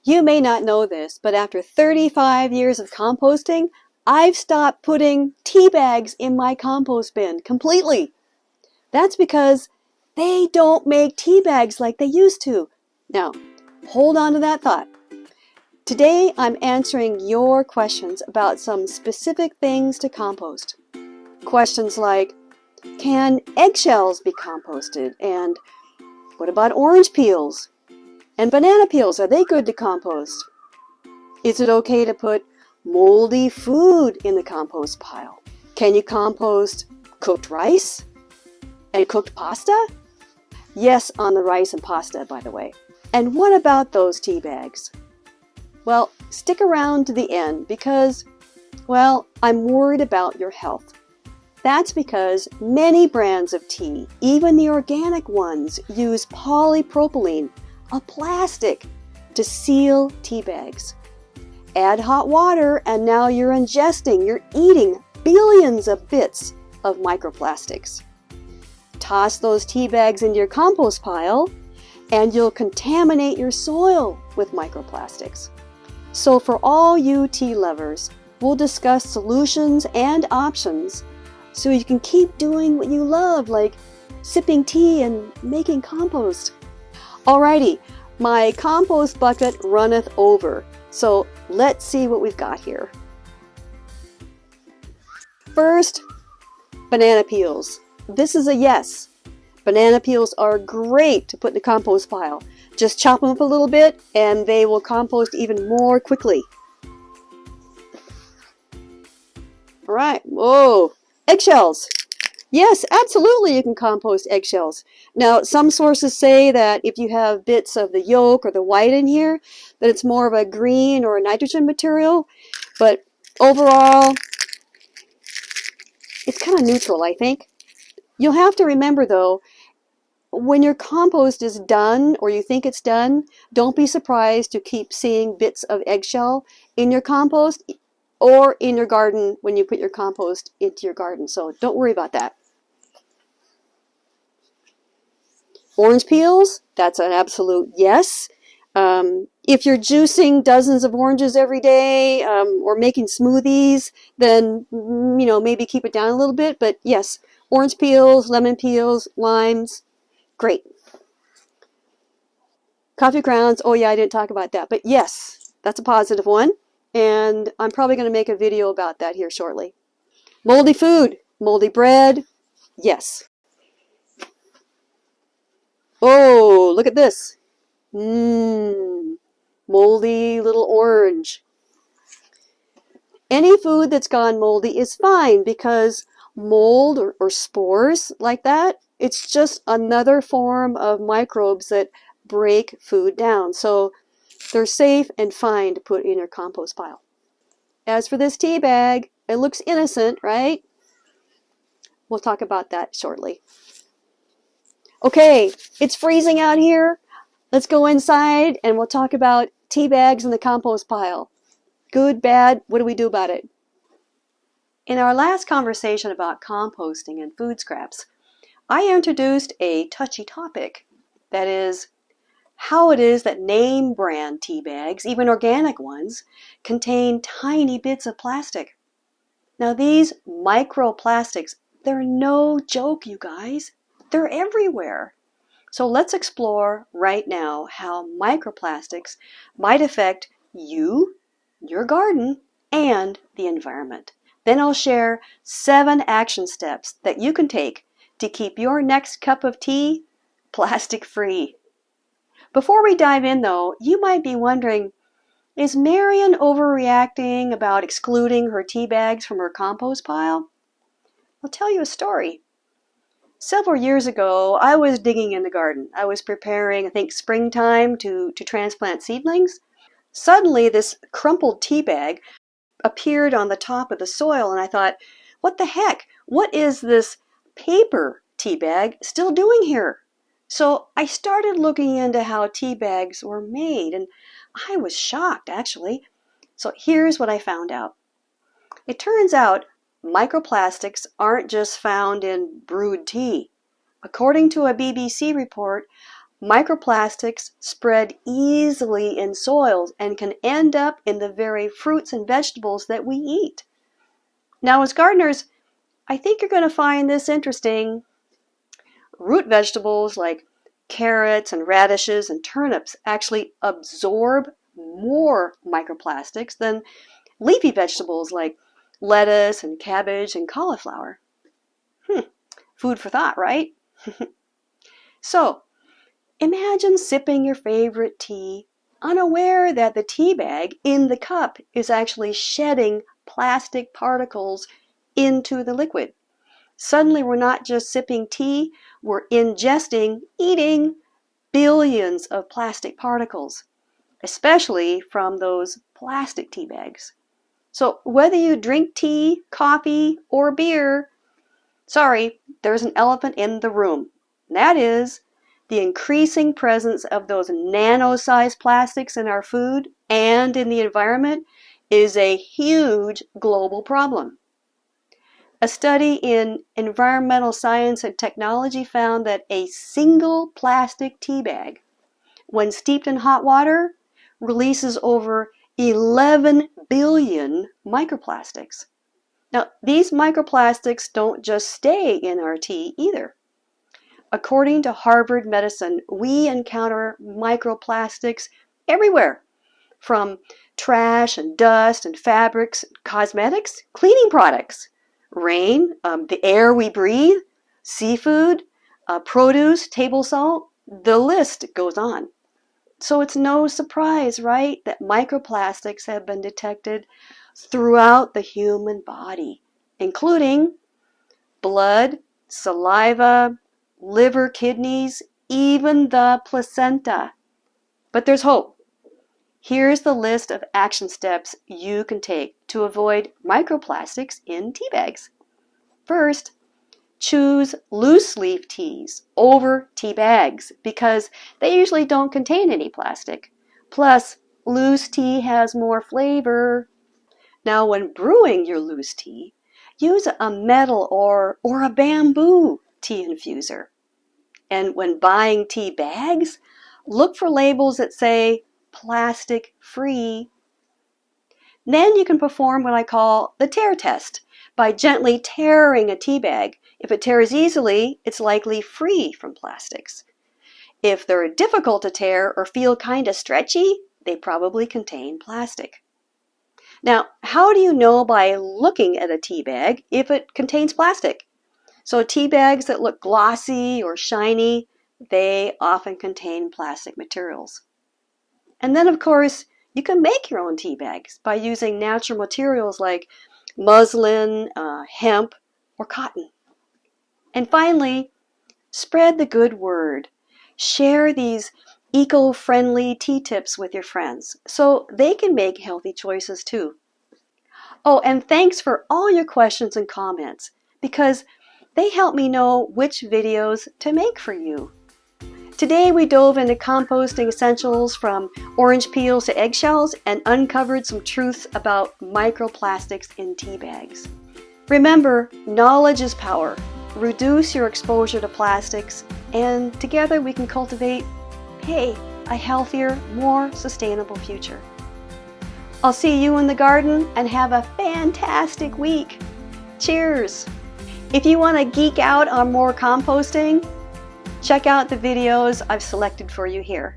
You may not know this, but after 35 years of composting, I've stopped putting tea bags in my compost bin completely. That's because they don't make tea bags like they used to. Now, hold on to that thought. Today, I'm answering your questions about some specific things to compost. Questions like, can eggshells be composted? And what about orange peels? And banana peels, are they good to compost? Is it okay to put moldy food in the compost pile? Can you compost cooked rice and cooked pasta? Yes, on the rice and pasta, by the way. And what about those tea bags? Well, stick around to the end because, well, I'm worried about your health. That's because many brands of tea, even the organic ones, use polypropylene, a plastic, to seal tea bags. Add hot water and now you're eating billions of bits of microplastics. Toss those tea bags into your compost pile and you'll contaminate your soil with microplastics. So for all you tea lovers, we'll discuss solutions and options so you can keep doing what you love, like sipping tea and making compost. Alrighty, my compost bucket runneth over, so let's see what we've got here. First, banana peels. This is a yes. Banana peels are great to put in the compost pile. Just chop them up a little bit and they will compost even more quickly. All right, whoa, eggshells. Yes, absolutely you can compost eggshells. Now, some sources say that if you have bits of the yolk or the white in here, that it's more of a green or a nitrogen material, but overall, it's kind of neutral, I think. You'll have to remember though, when your compost is done or you think it's done, don't be surprised to keep seeing bits of eggshell in your compost or in your garden when you put your compost into your garden. So don't worry about that. Orange peels, that's an absolute yes. If you're juicing dozens of oranges every day or making smoothies, then maybe keep it down a little bit. But yes, orange peels, lemon peels, limes, great. Coffee grounds, oh yeah, I didn't talk about that. But yes, that's a positive one. And I'm probably going to make a video about that here shortly. Moldy food, moldy bread, yes. Oh, look at this. Moldy little orange. Any food that's gone moldy is fine because mold or spores like that, it's just another form of microbes that break food down. So they're safe and fine to put in your compost pile. As for this tea bag, it looks innocent, right? We'll talk about that shortly. Okay, it's freezing out here. Let's go inside and we'll talk about tea bags in the compost pile. Good, bad, what do we do about it? In our last conversation about composting and food scraps, I introduced a touchy topic. That is, how it is that name brand tea bags, even organic ones, contain tiny bits of plastic. Now these microplastics, they're no joke, you guys. They're everywhere. So let's explore right now how microplastics might affect you, your garden, and the environment. Then I'll share 7 action steps that you can take to keep your next cup of tea plastic-free. Before we dive in though, you might be wondering, is Marion overreacting about excluding her tea bags from her compost pile? I'll tell you a story. Several years ago, I was digging in the garden. I was preparing, I think, springtime to transplant seedlings. Suddenly, this crumpled tea bag appeared on the top of the soil, and I thought, what the heck? What is this paper tea bag still doing here? So I started looking into how tea bags were made, and I was shocked, actually. So here's what I found out. It turns out microplastics aren't just found in brewed tea. According to a BBC report, Microplastics spread easily in soils and can end up in the very fruits and vegetables that we eat. Now, as gardeners, I think you're going to find this interesting. Root vegetables like carrots and radishes and turnips actually absorb more microplastics than leafy vegetables like lettuce and cabbage and cauliflower. Food for thought, right? So, imagine sipping your favorite tea, unaware that the tea bag in the cup is actually shedding plastic particles into the liquid. Suddenly, we're not just sipping tea, we're ingesting, eating billions of plastic particles, especially from those plastic tea bags. So whether you drink tea, coffee, or beer, sorry, there's an elephant in the room. That is the increasing presence of those nano-sized plastics in our food and in the environment is a huge global problem. A study in environmental science and technology found that a single plastic tea bag, when steeped in hot water, releases over 11 billion microplastics. Now, these microplastics don't just stay in our tea either. According to Harvard Medicine, we encounter microplastics everywhere, from trash and dust and fabrics, cosmetics, cleaning products, rain, the air we breathe, seafood, produce, table salt, the list goes on. So it's no surprise, right, that microplastics have been detected throughout the human body, including blood, saliva, liver, kidneys, even the placenta. But there's hope. Here's the list of action steps you can take to avoid microplastics in tea bags. First, choose loose leaf teas over tea bags because they usually don't contain any plastic. Plus, loose tea has more flavor. Now, when brewing your loose tea, use a metal or a bamboo tea infuser. And when buying tea bags, look for labels that say plastic free. Then you can perform what I call the tear test by gently tearing a tea bag. If it tears easily, it's likely free from plastics. If they're difficult to tear or feel kind of stretchy, they probably contain plastic. Now, how do you know by looking at a tea bag if it contains plastic? So tea bags that look glossy or shiny, they often contain plastic materials. And then, of course, you can make your own tea bags by using natural materials like muslin, hemp, or cotton. And finally, spread the good word. Share these eco-friendly tea tips with your friends so they can make healthy choices too. Oh, and thanks for all your questions and comments because they help me know which videos to make for you. Today we dove into composting essentials from orange peels to eggshells and uncovered some truths about microplastics in tea bags. Remember, knowledge is power. Reduce your exposure to plastics, and together we can cultivate, a healthier, more sustainable future. I'll see you in the garden and have a fantastic week. Cheers! If you want to geek out on more composting, check out the videos I've selected for you here.